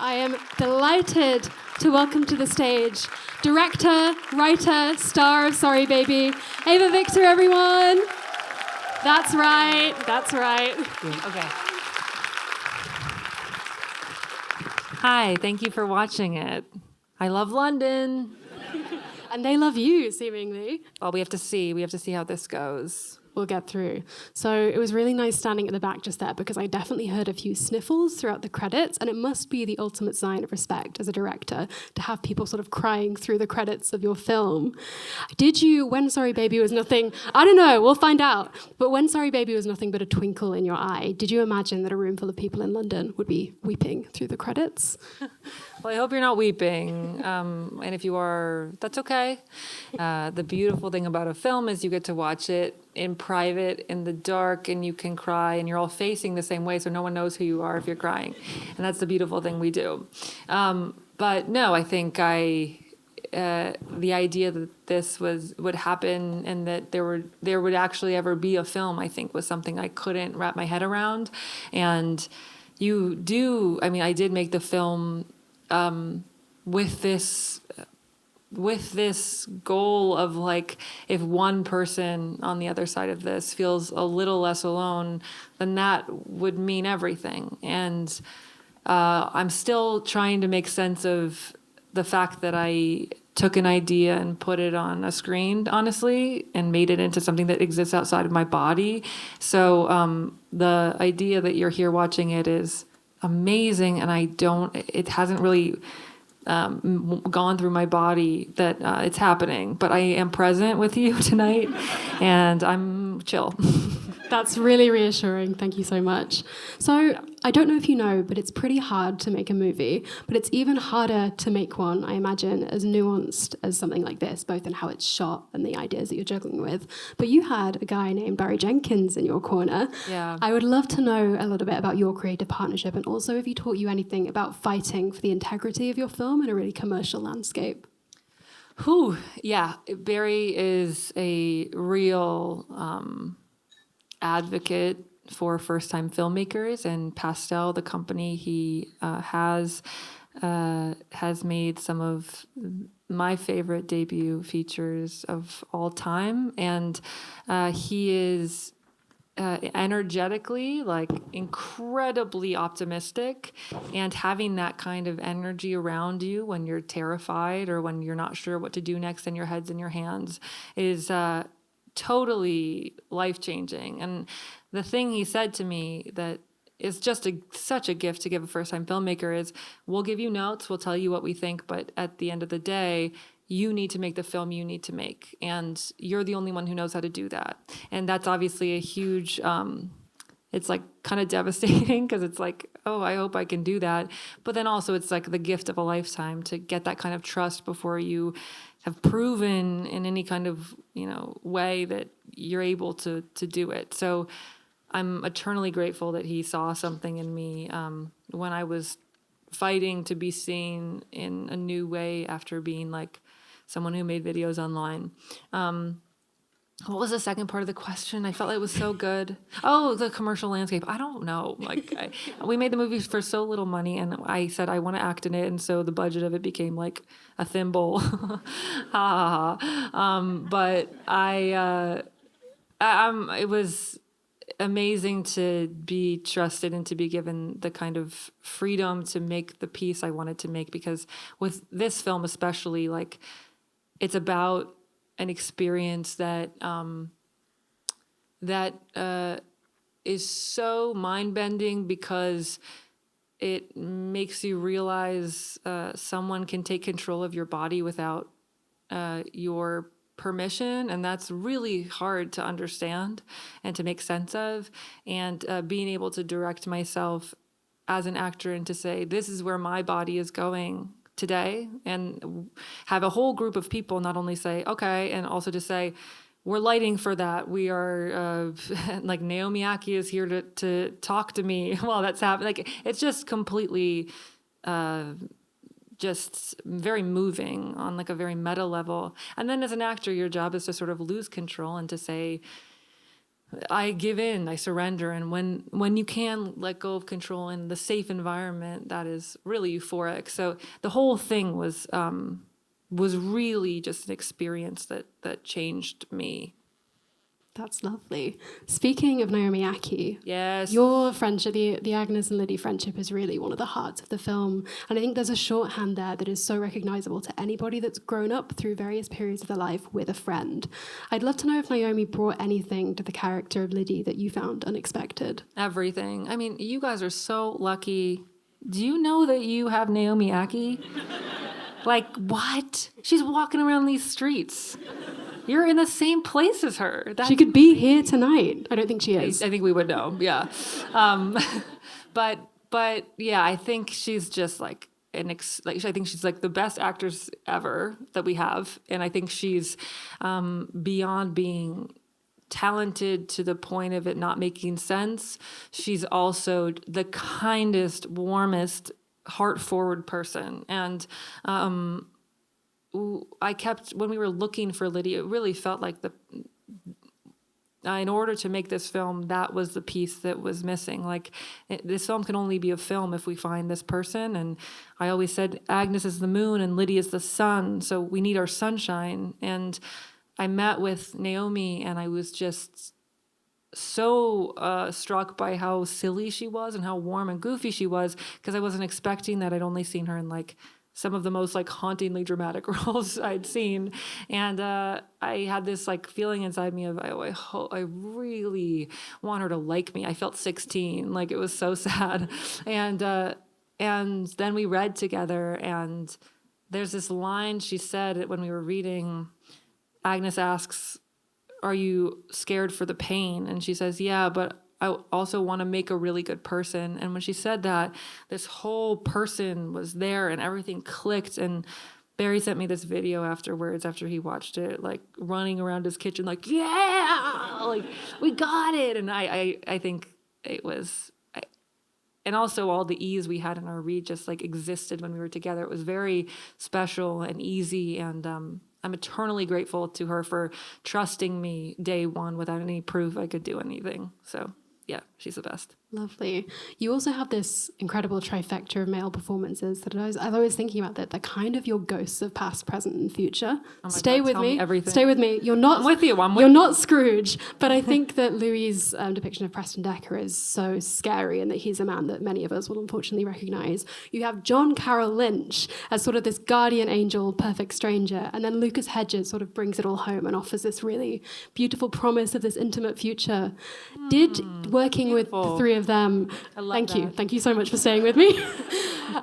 I am delighted to welcome to the stage director, writer, star of Sorry Baby, Eva Victor, everyone. That's right. Okay. Hi, thank you for watching it. I love London. And they love you, seemingly. Well, we have to see how this goes. We'll get through. So it was really nice standing at the back just there because I definitely heard a few sniffles throughout the credits, and it must be the ultimate sign of respect as a director to have people sort of crying through the credits of your film. Did you, when Sorry Baby was nothing, I don't know, we'll find out, but when Sorry Baby was nothing but a twinkle in your eye, did you imagine that a room full of people in London would be weeping through the credits? Well, I hope you're not weeping, and if you are, that's okay. The beautiful thing about a film is you get to watch it in private, in the dark, and you can cry, and you're all facing the same way, so no one knows who you are if you're crying, and that's the beautiful thing we do. But no, I think the idea that this would happen and that there would actually ever be a film, I think, was something I couldn't wrap my head around. And I did make the film with this goal of, like, if one person on the other side of this feels a little less alone, then that would mean everything. And I'm still trying to make sense of the fact that I took an idea and put it on a screen, honestly, and made it into something that exists outside of my body. So the idea that you're here watching it is amazing, and it hasn't really gone through my body that it's happening, but I am present with you tonight, and I'm chill. That's really reassuring. Thank you so much. So I don't know if you know, but it's pretty hard to make a movie, but it's even harder to make one, I imagine, as nuanced as something like this, both in how it's shot and the ideas that you're juggling with. But you had a guy named Barry Jenkins in your corner. Yeah. I would love to know a little bit about your creative partnership, and also if he taught you anything about fighting for the integrity of your film in a really commercial landscape. Yeah. Barry is a real advocate for first-time filmmakers, and Pastel, the company he has made some of my favorite debut features of all time, and he is energetically, like, incredibly optimistic, and having that kind of energy around you when you're terrified or when you're not sure what to do next and your head's in your hands is totally life-changing. And the thing he said to me that is just such a gift to give a first-time filmmaker is, we'll give you notes, we'll tell you what we think, but at the end of the day, you need to make the film you need to make, and you're the only one who knows how to do that. And that's obviously a huge, it's like kind of devastating, because it's like, oh, I hope I can do that. But then also it's like the gift of a lifetime to get that kind of trust before you have proven in any kind of, way that you're able to do it. So I'm eternally grateful that he saw something in me when I was fighting to be seen in a new way after being like someone who made videos online. What was the second part of the question? I felt like it was so good. Oh, the commercial landscape. I don't know. We made the movie for so little money, and I said I want to act in it, and so the budget of it became like a thimble. Ha ha ha. But it was amazing to be trusted and to be given the kind of freedom to make the piece I wanted to make, because with this film especially, like, it's about an experience that is so mind-bending, because it makes you realize someone can take control of your body without your permission, and that's really hard to understand and to make sense of. And being able to direct myself as an actor and to say, this is where my body is going today, and have a whole group of people not only say, okay, and also to say, we're lighting for that. We are, like, Naomi Aki is here to talk to me while that's happening. Like, it's just completely, just very moving on like a very meta level. And then as an actor, your job is to sort of lose control and to say, I give in, I surrender. And when you can let go of control in the safe environment, that is really euphoric. So the whole thing was really just an experience that changed me. That's lovely. Speaking of Naomi Ackie, Yes. your friendship, the Agnes and Liddy friendship, is really one of the hearts of the film. And I think there's a shorthand there that is so recognizable to anybody that's grown up through various periods of their life with a friend. I'd love to know if Naomi brought anything to the character of Liddy that you found unexpected. Everything. I mean, you guys are so lucky. Do you know that you have Naomi Ackie? Like, what? She's walking around these streets. You're in the same place as her. She could be here tonight. I don't think she is. I think we would know, yeah. But yeah, I think she's just like I think she's like the best actress ever that we have, and I think she's beyond being talented to the point of it not making sense. She's also the kindest, warmest, heart-forward person, and I kept, when we were looking for Lydia, it really felt like in order to make this film, that was the piece that was missing. Like, this film can only be a film if we find this person. And I always said Agnes is the moon and Lydia is the sun, so we need our sunshine. And I met with Naomi, and I was just so struck by how silly she was and how warm and goofy she was, because I wasn't expecting that. I'd only seen her in like some of the most like hauntingly dramatic roles I'd seen. And I had this like feeling inside me of, I really want her to like me. I felt 16, like it was so sad. And then we read together, and there's this line she said when we were reading. Agnes asks, "Are you scared for the pain?" And she says, "Yeah, but I also want to make a really good person." And when she said that, this whole person was there and everything clicked. And Barry sent me this video afterwards, after he watched it, like running around his kitchen, like, yeah, like, we got it. And I think it was, and also all the ease we had in our read just like existed when we were together. It was very special and easy. And I'm eternally grateful to her for trusting me day one without any proof I could do anything. So yeah, she's the best. Lovely. You also have this incredible trifecta of male performances that I was always thinking about, that they're kind of your ghosts of past, present, and future. Stay with me. Stay with me. You're not. I'm with you. You're not Scrooge, but I think that Louis's depiction of Preston Decker is so scary, and that he's a man that many of us will unfortunately recognize. You have John Carroll Lynch as sort of this guardian angel, perfect stranger, and then Lucas Hedges sort of brings it all home and offers this really beautiful promise of this intimate future. Did working with the three of them, thank you so much for staying with me.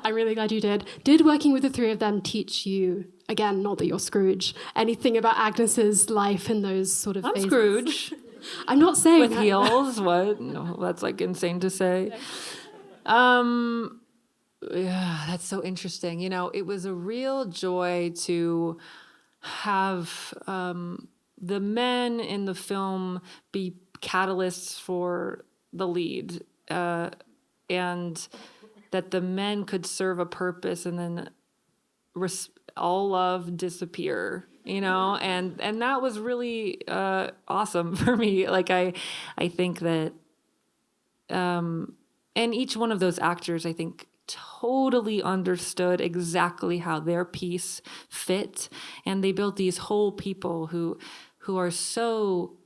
I'm really glad you did. Did working with the three of them teach you, again, not that you're Scrooge, anything about Agnes's life in those sort of phases? I'm Scrooge. I'm not saying with that. heels. What? No, that's like insane to say. Yeah, that's so interesting. You know, it was a real joy to have the men in the film be catalysts for the lead, and that the men could serve a purpose, and then all love disappear, you know, and that was really awesome for me. Like I think that, and each one of those actors, I think, totally understood exactly how their piece fit, and they built these whole people who are so.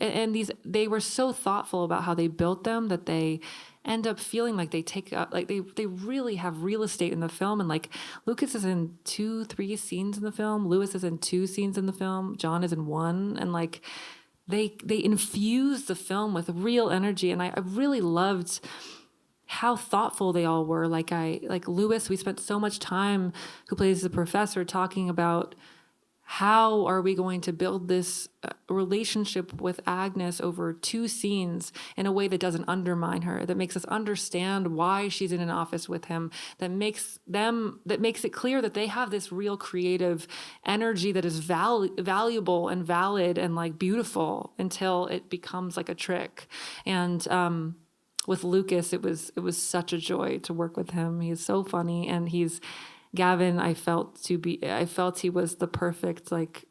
And they were so thoughtful about how they built them that they end up feeling like they take up, like they really have real estate in the film. And like Lucas is in 2-3 scenes in the film, Lewis is in 2 scenes in the film, John is in 1, and like they infuse the film with real energy. And I really loved how thoughtful they all were. Like Lewis, we spent so much time, who plays the professor, talking about how are we going to build this relationship with Agnes over 2 scenes in a way that doesn't undermine her, that makes us understand why she's in an office with him, that makes it clear that they have this real creative energy that is valuable and valid and like beautiful until it becomes like a trick. And with Lucas, it was such a joy to work with him. He's so funny, and Gavin, I felt he was the perfect, like,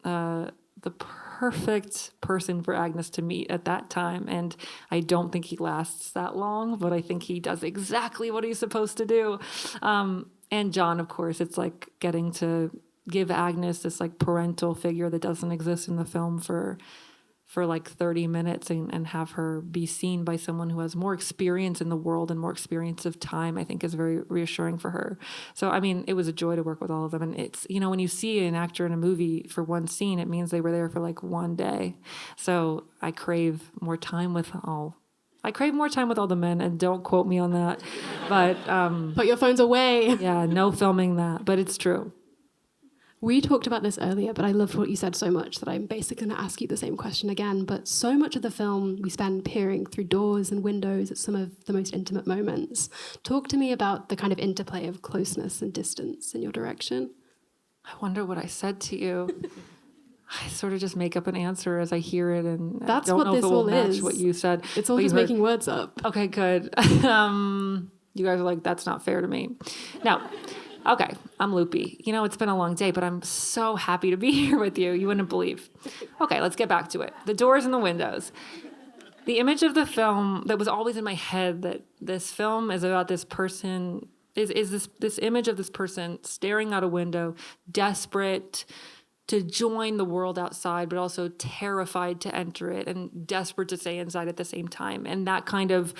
the perfect person for Agnes to meet at that time. And I don't think he lasts that long, but I think he does exactly what he's supposed to do. And John, of course, it's like getting to give Agnes this like parental figure that doesn't exist in the film for like 30 minutes and have her be seen by someone who has more experience in the world and more experience of time, I think is very reassuring for her. So, I mean, it was a joy to work with all of them. And it's, you know, when you see an actor in a movie for one scene, it means they were there for like one day. So I crave more time with all the men, and don't quote me on that. But Put your phones away. yeah, no filming that, but it's true. We talked about this earlier, but I loved what you said so much that I'm basically going to ask you the same question again. But so much of the film we spend peering through doors and windows at some of the most intimate moments. Talk to me about the kind of interplay of closeness and distance in your direction. I wonder what I said to you. I sort of just make up an answer as I hear it, and That's I don't what know if this it will all match is. what you said. It's all just making words up. Okay, good. You guys are like, that's not fair to me. No. Okay, I'm loopy. You know, it's been a long day, but I'm so happy to be here with you. You wouldn't believe. Okay, let's get back to it. The doors and the windows. The image of the film that was always in my head, that this film is about this person, is this image of this person staring out a window, desperate to join the world outside, but also terrified to enter it and desperate to stay inside at the same time. And that kind of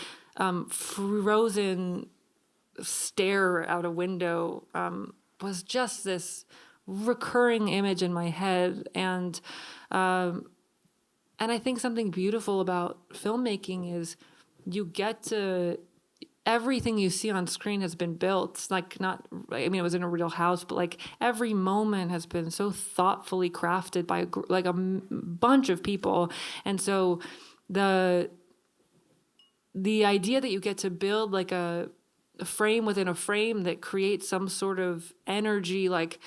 frozen stare out a window was just this recurring image in my head. And I think something beautiful about filmmaking is you get to, everything you see on screen has been built. It's like it was in a real house, but like every moment has been so thoughtfully crafted by a bunch of people. And so the idea that you get to build like a frame within a frame that creates some sort of energy, like,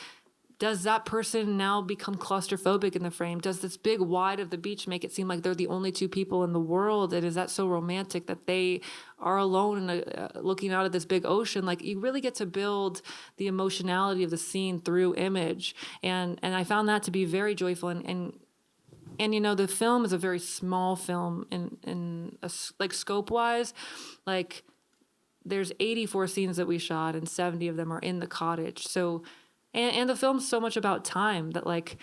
does that person now become claustrophobic in the frame? Does this big wide of the beach make it seem like they're the only two people in the world? And is that so romantic that they are alone looking out at this big ocean? Like, you really get to build the emotionality of the scene through image. And I found that to be very joyful. And you know, the film is a very small film in like scope wise. Like, there's 84 scenes that we shot and 70 of them are in the cottage. So, and the film's so much about time that like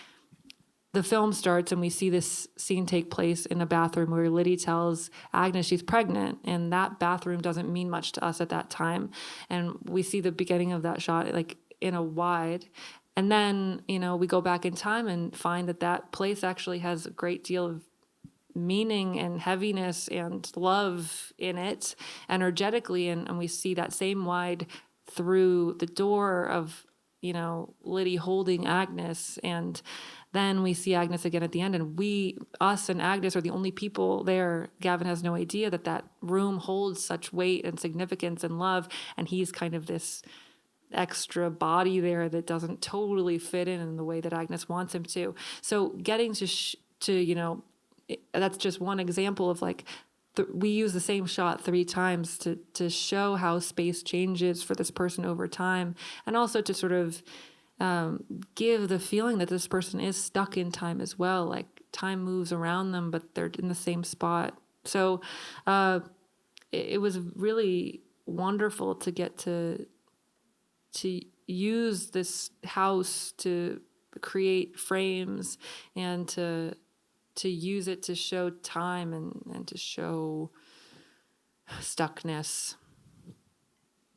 the film starts and we see this scene take place in a bathroom where Liddy tells Agnes she's pregnant, and that bathroom doesn't mean much to us at that time. And we see the beginning of that shot like in a wide. And then, you know, we go back in time and find that place actually has a great deal of meaning and heaviness and love in it energetically, and we see that same wide through the door of, you know, Liddy holding Agnes, and then we see Agnes again at the end, and us and Agnes are the only people there. Gavin has no idea that room holds such weight and significance and love, and he's kind of this extra body there that doesn't totally fit in the way that Agnes wants him to. So getting to you know, that's just one example of like we use the same shot 3 times to show how space changes for this person over time, and also to sort of give the feeling that this person is stuck in time as well. Like, time moves around them, but they're in the same spot. So it was really wonderful to get to use this house to create frames and to use it to show time and to show stuckness.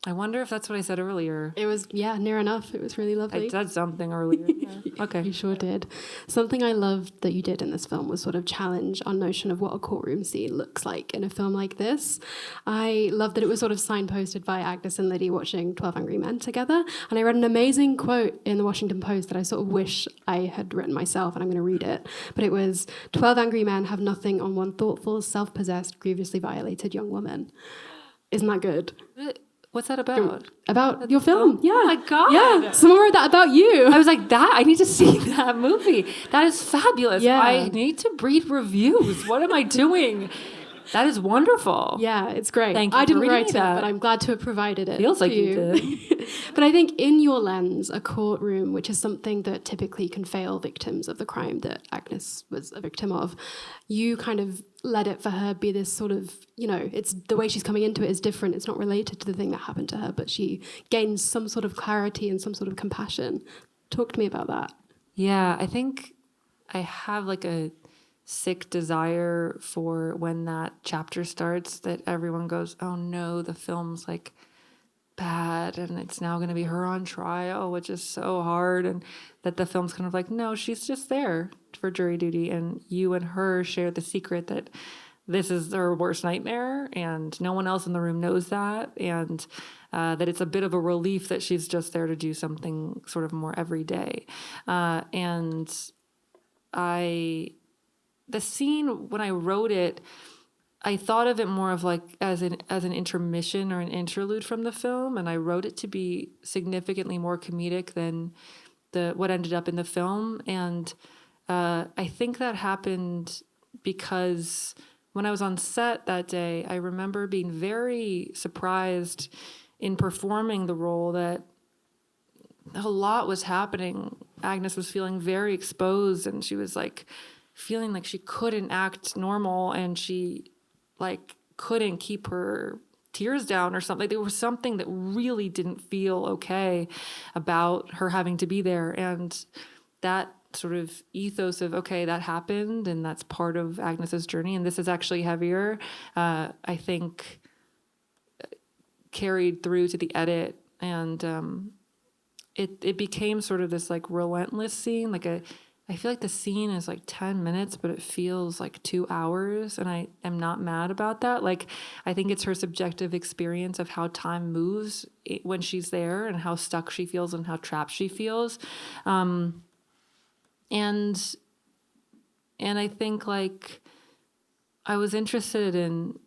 I wonder if that's what I said earlier. It was, yeah, near enough. It was really lovely. I said something earlier. Yeah. Okay. You sure did. Something I loved that you did in this film was sort of challenge our notion of what a courtroom scene looks like in a film like this. I loved that it was sort of signposted by Agnes and Liddy watching 12 Angry Men together. And I read an amazing quote in the Washington Post that I sort of wish I had written myself, and I'm going to read it. But it was, 12 angry men have nothing on one thoughtful, self-possessed, grievously violated young woman. Isn't that good? What's that about? About your film, yeah. Oh my God. Yeah, someone wrote that about you. I was like, I need to see that movie. That is fabulous. Yeah. I need to read reviews. What am I doing? That is wonderful. Yeah, it's great. Thank you I for didn't reading write it, that. but I'm glad to have provided it. Feels like to you did. But I think in your lens, a courtroom, which is something that typically can fail victims of the crime that Agnes was a victim of, you kind of let it for her be this sort of, it's the way she's coming into it is different. It's not related to the thing that happened to her, but she gains some sort of clarity and some sort of compassion. Talk to me about that. Yeah, I think I have like a sick desire for when that chapter starts that everyone goes, oh no, the film's like bad and it's now going to be her on trial, which is so hard. And that the film's kind of like, no, she's just there for jury duty. And you and her share the secret that this is her worst nightmare and no one else in the room knows that. And that it's a bit of a relief that she's just there to do something sort of more everyday. And the scene, when I wrote it, I thought of it more of like as an intermission or an interlude from the film, and I wrote it to be significantly more comedic than what ended up in the film. And I think that happened because when I was on set that day, I remember being very surprised in performing the role that a lot was happening. Agnes was feeling very exposed, and she was like feeling like she couldn't act normal, and she like couldn't keep her tears down or something. There was something that really didn't feel okay about her having to be there. And that sort of ethos of, okay, that happened and that's part of Agnes's journey, and this is actually heavier, I think carried through to the edit. And it became sort of this like relentless scene. Like I feel like the scene is like 10 minutes, but it feels like 2 hours. And I am not mad about that. Like, I think it's her subjective experience of how time moves when she's there and how stuck she feels and how trapped she feels. And I think like I was interested in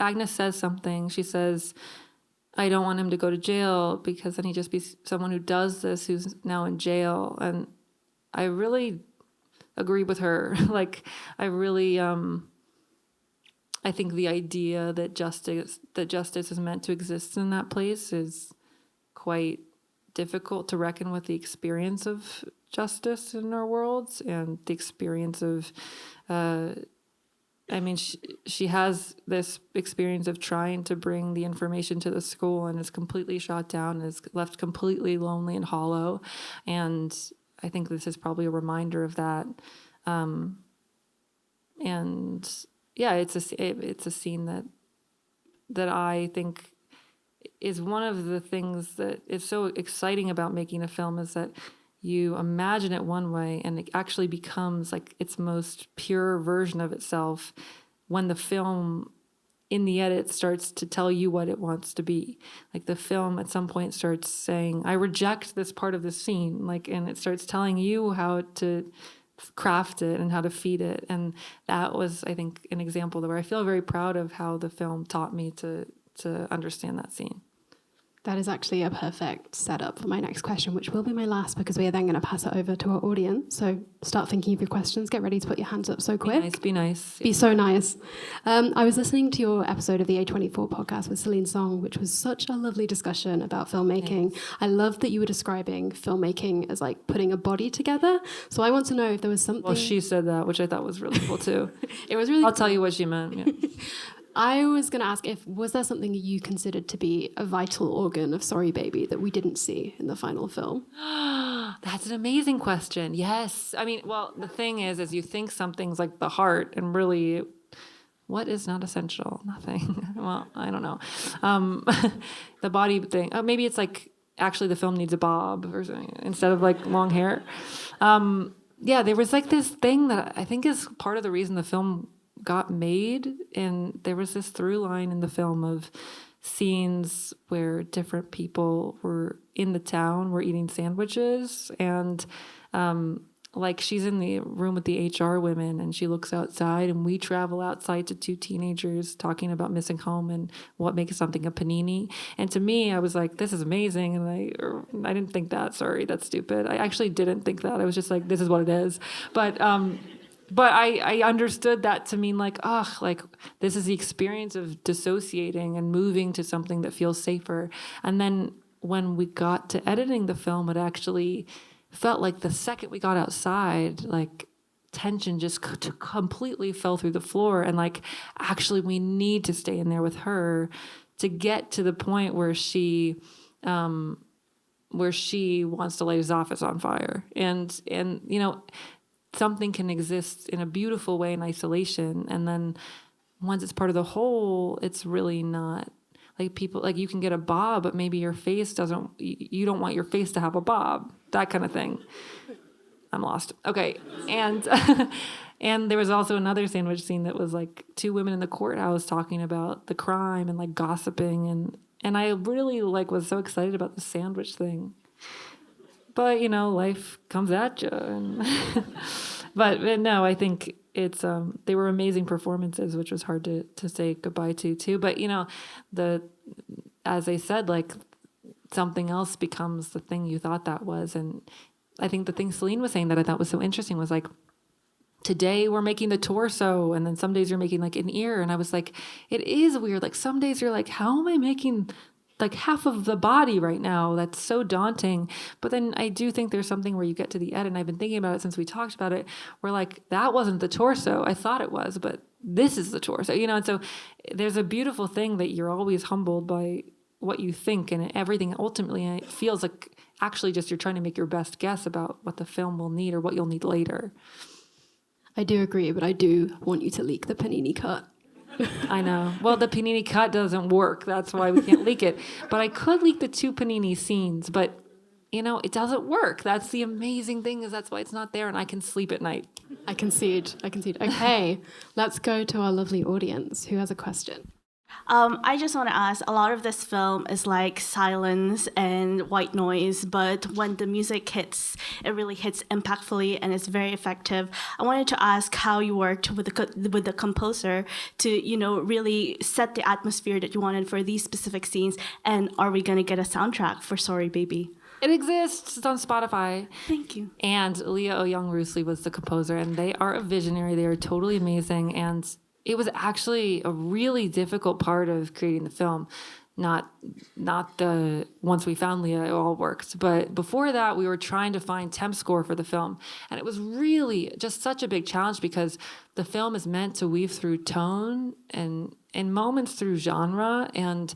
Agnes says something. She says, I don't want him to go to jail because then he'd just be someone who does this who's now in jail. And I really agree with her. Like, I really, I think the idea that justice is meant to exist in that place is quite difficult to reckon with the experience of justice in our worlds and the experience of, she has this experience of trying to bring the information to the school and is completely shot down and is left completely lonely and hollow. And I think this is probably a reminder of that. And yeah, it's a scene that I think is one of the things that is so exciting about making a film, is that you imagine it one way and it actually becomes like its most pure version of itself when the film in the edit starts to tell you what it wants to be. Like the film at some point starts saying, I reject this part of the scene, and it starts telling you how to craft it and how to feed it. And that was, I think, an example where I feel very proud of how the film taught me to understand that scene. That is actually a perfect setup for my next question, which will be my last, because we are then going to pass it over to our audience. So start thinking of your questions. Get ready to put your hands up so quick. Be nice. Be so nice. I was listening to your episode of the A24 podcast with Celine Song, which was such a lovely discussion about filmmaking. Yes. I loved that you were describing filmmaking as like putting a body together. So I want to know if there was something... Well, she said that, which I thought was really cool too. It was really I'll tell you what she meant. Yeah. I was going to ask, was there something you considered to be a vital organ of Sorry Baby that we didn't see in the final film? That's an amazing question. Yes. I mean, well, the thing is you think something's like the heart, and really, what is not essential? Nothing. Well, I don't know. The body thing. Maybe it's like actually the film needs a bob or something instead of like long hair. Yeah, there was like this thing that I think is part of the reason the film got made, and there was this through line in the film of scenes where different people were in the town, were eating sandwiches, and like she's in the room with the HR women and she looks outside, and we travel outside to two teenagers talking about missing home and what makes something a panini. And to me, I was like, this is amazing, and I didn't think that. Sorry, that's stupid. I actually didn't think that. I was just like, this is what it is. But But I understood that to mean like, like this is the experience of dissociating and moving to something that feels safer. And then when we got to editing the film, it actually felt like the second we got outside, like tension just completely fell through the floor. And like, actually, we need to stay in there with her to get to the point where she wants to light his office on fire. And you know, something can exist in a beautiful way in isolation, and then once it's part of the whole, it's really not. Like people, like you can get a bob, but maybe your face doesn't, you don't want your face to have a bob, that kind of thing. I'm lost. Okay. And and there was also another sandwich scene that was like two women in the courthouse talking about the crime and like gossiping, and I really like was so excited about the sandwich thing. But you know, life comes at you. And but no, I think it's they were amazing performances, which was hard to say goodbye to too. But you know, as I said, like something else becomes the thing you thought that was. And I think the thing Celine was saying that I thought was so interesting was like, today we're making the torso, and then some days you're making like an ear. And I was like, it is weird. Like some days you're like, how am I making like half of the body right now? That's so daunting. But then I do think there's something where you get to the edit, and I've been thinking about it since we talked about it, where like, that wasn't the torso. I thought it was, but this is the torso, you know? And so there's a beautiful thing that you're always humbled by what you think, and everything ultimately, it feels like actually just you're trying to make your best guess about what the film will need or what you'll need later. I do agree, but I do want you to leak the panini cut. I know. Well, the panini cut doesn't work. That's why we can't leak it. But I could leak the 2 panini scenes, but you know, it doesn't work. That's the amazing thing, is that's why it's not there, and I can sleep at night. I concede. Okay, let's go to our lovely audience. Who has a question? I just want to ask, a lot of this film is like silence and white noise, but when the music hits, it really hits impactfully and it's very effective. I wanted to ask how you worked with the composer to, you know, really set the atmosphere that you wanted for these specific scenes, and are we going to get a soundtrack for Sorry Baby? It exists. It's on Spotify. Thank you. And Leah Oyoung-Roosli was the composer, and they are a visionary. They are totally amazing, and it was actually a really difficult part of creating the film. Not the, once we found Leah, it all worked. But before that, we were trying to find temp score for the film. And it was really just such a big challenge, because the film is meant to weave through tone and in moments through genre. And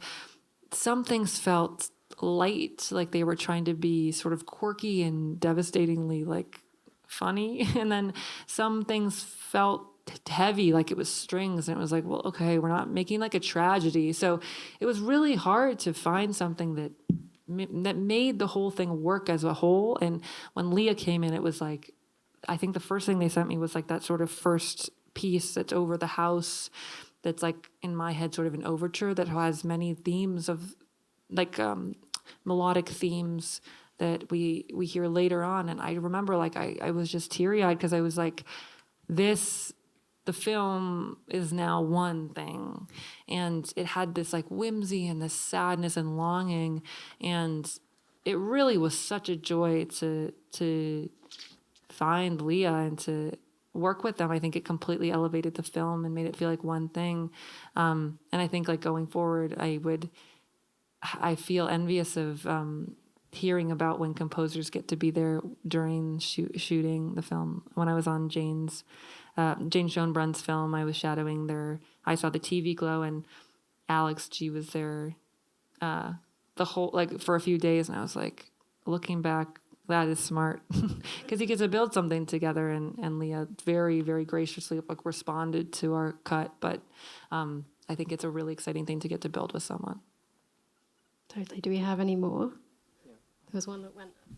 some things felt light, like they were trying to be sort of quirky and devastatingly like funny. And then some things felt heavy, like it was strings, and it was like, well, okay, we're not making like a tragedy. So it was really hard to find something that made the whole thing work as a whole. And when Leah came in, it was like, I think the first thing they sent me was like that sort of first piece that's over the house, that's like in my head sort of an overture that has many themes of like melodic themes that we hear later on. And I remember like I was just teary-eyed, because I was like, the film is now one thing, and it had this like whimsy and this sadness and longing, and it really was such a joy to find Leah and to work with them. I think it completely elevated the film and made it feel like one thing. And I think like going forward, I feel envious of hearing about when composers get to be there during shooting the film. When I was on Jane Schoenbrun's film, I was shadowing I saw the TV glow, and Alex G was there the whole, like for a few days. And I was like, looking back, that is smart, because he gets to build something together. And Leah very, very graciously like responded to our cut. But I think it's a really exciting thing to get to build with someone. Totally. Do we have any more? Yeah. There was one that went right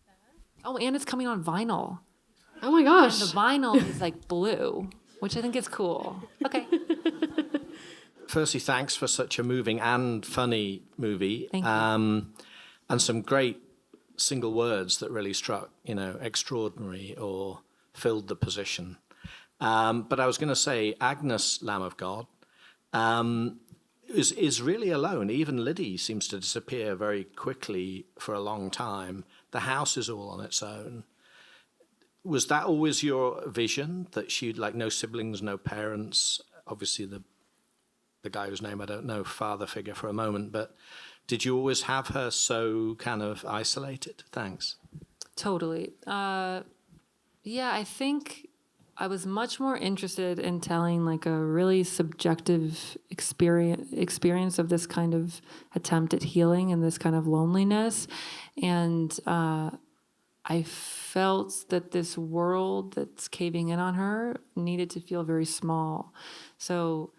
back there. Oh, and it's coming on vinyl. Oh my gosh. And the vinyl is like blue, which I think is cool. Okay. Firstly, thanks for such a moving and funny movie. Thank you. And some great single words that really struck, extraordinary or filled the position. But I was going to say Agnes, Lamb of God, is really alone. Even Liddy seems to disappear very quickly for a long time. The house is all on its own. was that always your vision, that she'd like no siblings, no parents? Obviously, the guy whose name I don't know, father figure for a moment, but did you always have her so kind of isolated? Thanks. Totally. Yeah, I think I was much more interested in telling like a really subjective experience of this kind of attempt at healing and this kind of loneliness. And I felt that this world that's caving in on her needed to feel very small. So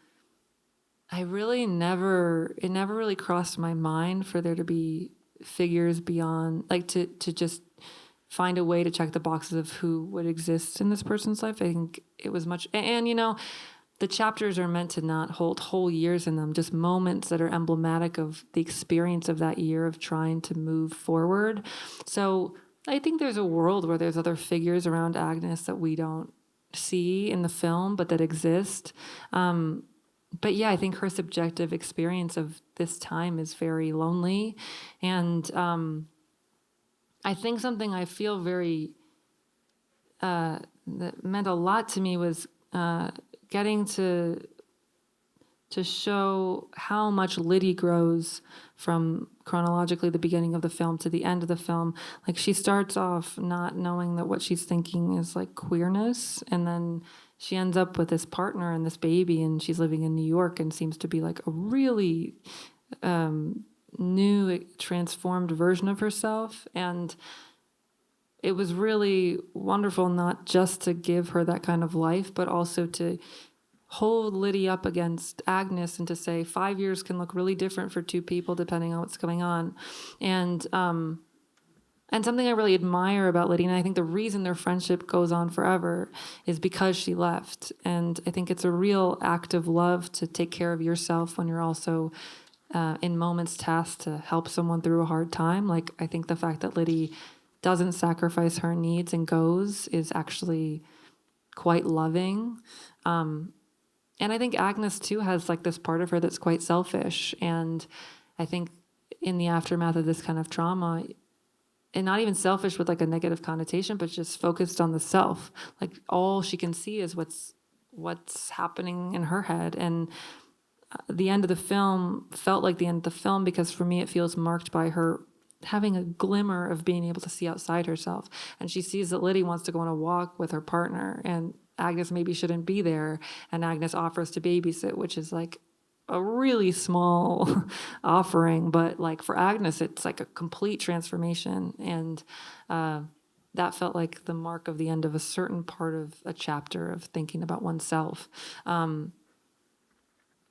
it never really crossed my mind for there to be figures beyond, like to just find a way to check the boxes of who would exist in this person's life. I think it was much, and the chapters are meant to not hold whole years in them, just moments that are emblematic of the experience of that year of trying to move forward. So I think there's a world where there's other figures around Agnes that we don't see in the film, but that exist. But yeah, I think her subjective experience of this time is very lonely. And I think something I feel very, that meant a lot to me was getting to show how much Liddy grows from chronologically the beginning of the film to the end of the film. Like she starts off not knowing that what she's thinking is like queerness, and then she ends up with this partner and this baby, and she's living in New York and seems to be like a really new, transformed version of herself. And it was really wonderful not just to give her that kind of life, but also to hold Liddy up against Agnes and to say 5 years can look really different for two people depending on what's going on. And something I really admire about Liddy, and I think the reason their friendship goes on forever, is because she left. And I think it's a real act of love to take care of yourself when you're also in moments tasked to help someone through a hard time. Like, I think the fact that Liddy doesn't sacrifice her needs and goes is actually quite loving. And I think Agnes, too, has like this part of her that's quite selfish. And I think in the aftermath of this kind of trauma, and not even selfish with like a negative connotation, but just focused on the self. Like all she can see is what's happening in her head. And the end of the film felt like the end of the film because for me it feels marked by her having a glimmer of being able to see outside herself. And she sees that Liddy wants to go on a walk with her partner, and Agnes maybe shouldn't be there. And Agnes offers to babysit, which is like a really small offering, but like for Agnes, it's like a complete transformation. And that felt like the mark of the end of a certain part of a chapter of thinking about oneself.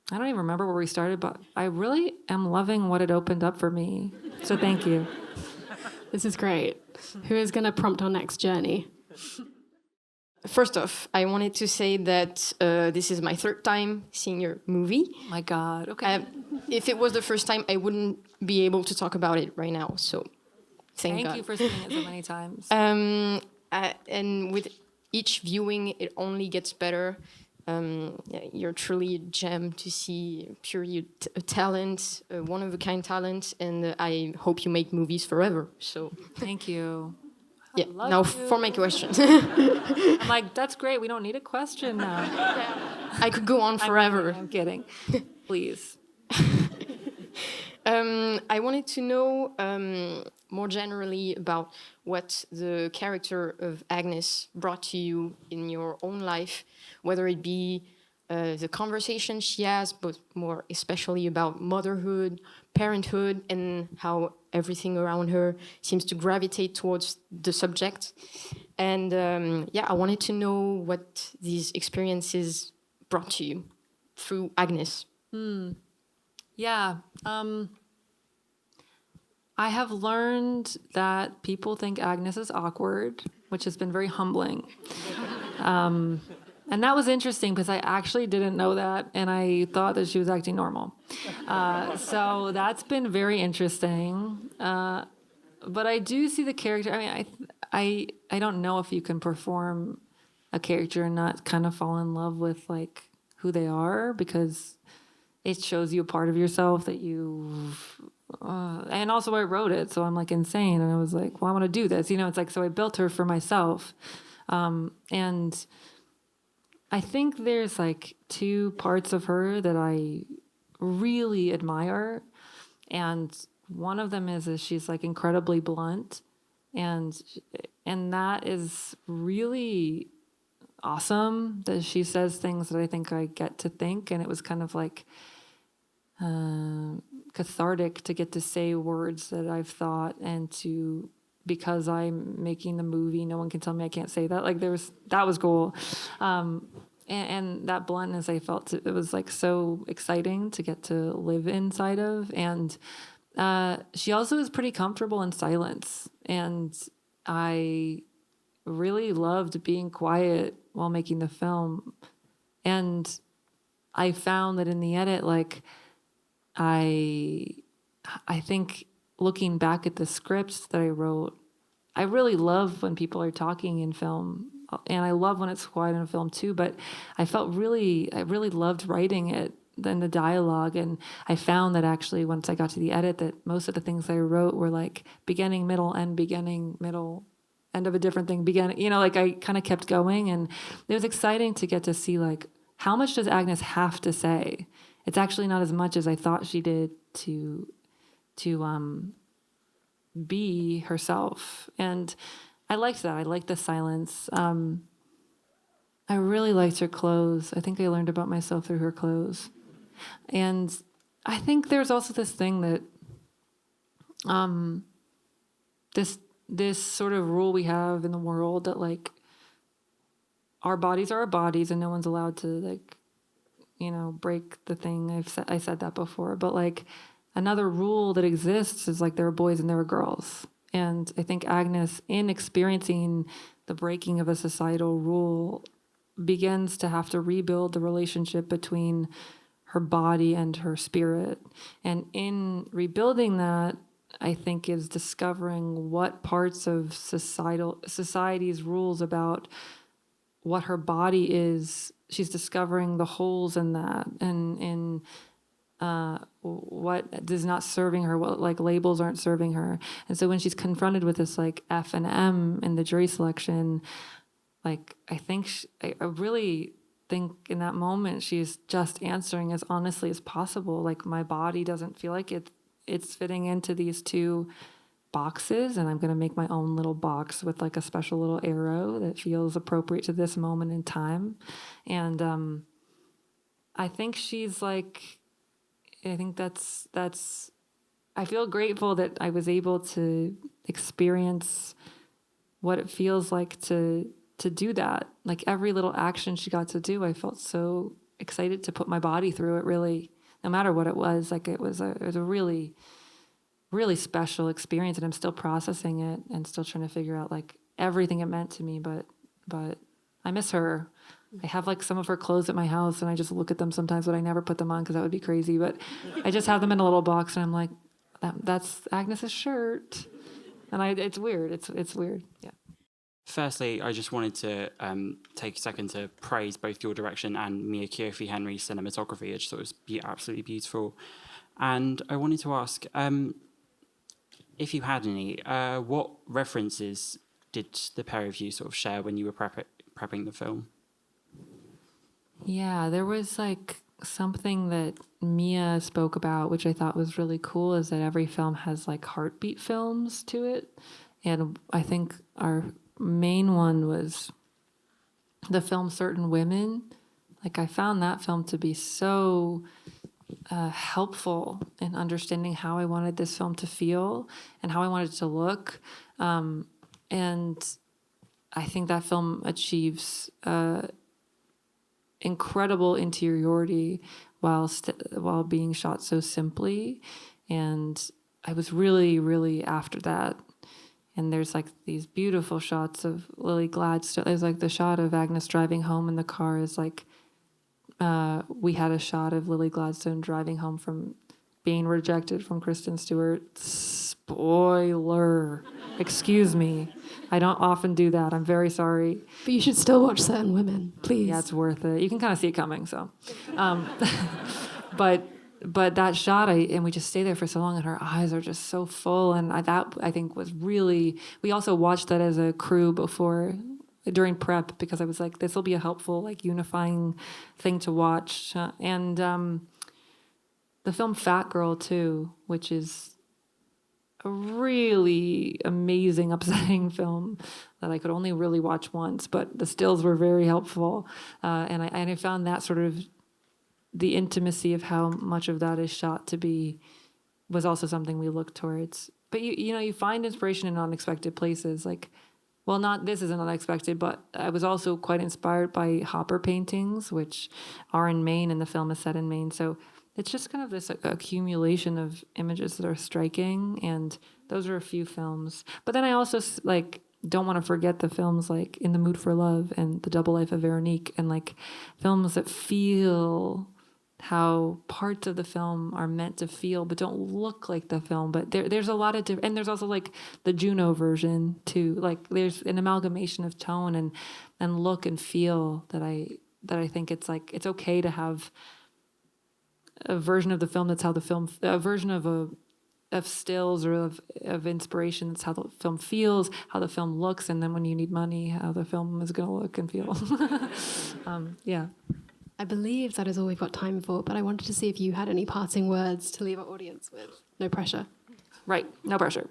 I don't even remember where we started, but I really am loving what it opened up for me. So thank you. This is great. Who is going to prompt our next journey? First off, I wanted to say that this is my third time seeing your movie. My God. Okay. If it was the first time, I wouldn't be able to talk about it right now. So thank God. You for seeing it so many times. And with each viewing, it only gets better. You're truly a gem to see, pure talent, one-of-a-kind talent, and I hope you make movies forever. So thank you. Yeah. Now for my question. I'm like, that's great. We don't need a question now. I could go on forever. I'm kidding. Please. I wanted to know more generally about what the character of Agnes brought to you in your own life, whether it be the conversation she has, but more especially about motherhood, parenthood, and how everything around her seems to gravitate towards the subject. And I wanted to know what these experiences brought to you through Agnes. Yeah. I have learned that people think Agnes is awkward, which has been very humbling. And that was interesting because I actually didn't know that, and I thought that she was acting normal. So that's been very interesting. But I do see the character. I mean, I don't know if you can perform a character and not kind of fall in love with like who they are, because it shows you a part of yourself that you. And also I wrote it, so I'm like insane, and I was like, well, I want to do this. It's like, so I built her for myself. And I think there's like two parts of her that I really admire. And one of them is she's like incredibly blunt. And that is really awesome that she says things that I think I get to think. And it was kind of like cathartic to get to say words that I've thought, and to, because I'm making the movie, no one can tell me I can't say that. Like that was cool. And that bluntness, I felt it was like so exciting to get to live inside of. And she also is pretty comfortable in silence. And I really loved being quiet while making the film. And I found that in the edit, like, I think looking back at the scripts that I wrote, I really love when people are talking in film, and I love when it's quiet in a film too, but I really loved writing it, then the dialogue. And I found that actually once I got to the edit, that most of the things I wrote were like beginning, middle, end, beginning, middle, end of a different thing, beginning, like I kind of kept going. And it was exciting to get to see like, how much does Agnes have to say? It's actually not as much as I thought she did to be herself. And I liked that. I liked the silence. I really liked her clothes. I think I learned about myself through her clothes. And I think there's also this thing that this sort of rule we have in the world that like our bodies are our bodies and no one's allowed to like, break the thing. I said that before, but like another rule that exists is like there are boys and there are girls. And I think Agnes, in experiencing the breaking of a societal rule, begins to have to rebuild the relationship between her body and her spirit. And in rebuilding that, I think is discovering what parts of society's rules about what her body is. She's discovering the holes in that, and in what is not serving her, what like labels aren't serving her. And so when she's confronted with this like F and M in the jury selection, like I really think in that moment she's just answering as honestly as possible. Like, my body doesn't feel like it's fitting into these two boxes, and I'm going to make my own little box with like a special little arrow that feels appropriate to this moment in time. And I think she's like, I think that's I feel grateful that I was able to experience what it feels like to do that. Like every little action she got to do, I felt so excited to put my body through it, really, no matter what it was. Like it was a really, really special experience, and I'm still processing it and still trying to figure out like everything it meant to me. But I miss her. I have like some of her clothes at my house, and I just look at them sometimes, but I never put them on because that would be crazy. But I just have them in a little box, and I'm like, that's Agnes's shirt, and it's weird. It's weird. Yeah. Firstly, I just wanted to take a second to praise both your direction and Mia Keofi Henry's cinematography. I just thought it was absolutely beautiful. And I wanted to ask, if you had any, what references did the pair of you sort of share when you were prepping the film? Yeah, there was like something that Mia spoke about, which I thought was really cool, is that every film has like heartbeat films to it. And I think our main one was the film Certain Women. Like I found that film to be so helpful in understanding how I wanted this film to feel and how I wanted it to look. And I think that film achieves incredible interiority while being shot so simply. And I was really, really after that. And there's like these beautiful shots of Lily Gladstone. There's like the shot of Agnes driving home in the car is like, we had a shot of Lily Gladstone driving home from being rejected from Kristen Stewart. Spoiler. Excuse me. I don't often do that. I'm very sorry. But you should still watch Certain Women, please. Yeah, it's worth it. You can kind of see it coming, so. But that shot, and we just stay there for so long, and her eyes are just so full. And that, I think, was really... We also watched that as a crew before during prep because I was like, this will be a helpful, like, unifying thing to watch. And the film Fat Girl too, which is a really amazing, upsetting film that I could only really watch once, but the stills were very helpful. And I found that sort of the intimacy of how much of that is shot to be was also something we looked towards. But you find inspiration in unexpected places. Like, well, not this isn't unexpected, but I was also quite inspired by Hopper paintings, which are in Maine, and the film is set in Maine. So it's just kind of this accumulation of images that are striking, and those are a few films. But then I also like don't want to forget the films like In the Mood for Love and The Double Life of Veronique, and like films that feel how parts of the film are meant to feel but don't look like the film. But there's a lot of different, and there's also like the Juno version too. Like there's an amalgamation of tone and look and feel that I think it's like it's okay to have a version of the film that's how the film, a version of stills or of inspiration that's how the film feels, how the film looks, and then when you need money, how the film is going to look and feel. Yeah. I believe that is all we've got time for, but I wanted to see if you had any parting words to leave our audience with. No pressure. Right, no pressure.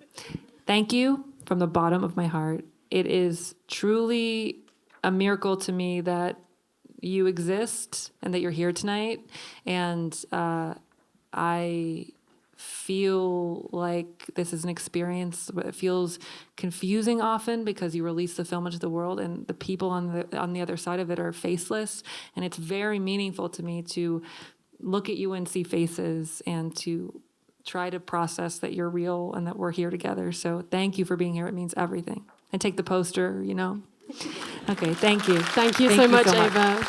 Thank you from the bottom of my heart. It is truly a miracle to me that you exist and that you're here tonight. And I feel like this is an experience that feels confusing often because you release the film into the world and the people on the other side of it are faceless. And it's very meaningful to me to look at you and see faces and to try to process that you're real and that we're here together. So thank you for being here. It means everything. And take the poster, Okay, thank you. Thank you so much, Eva.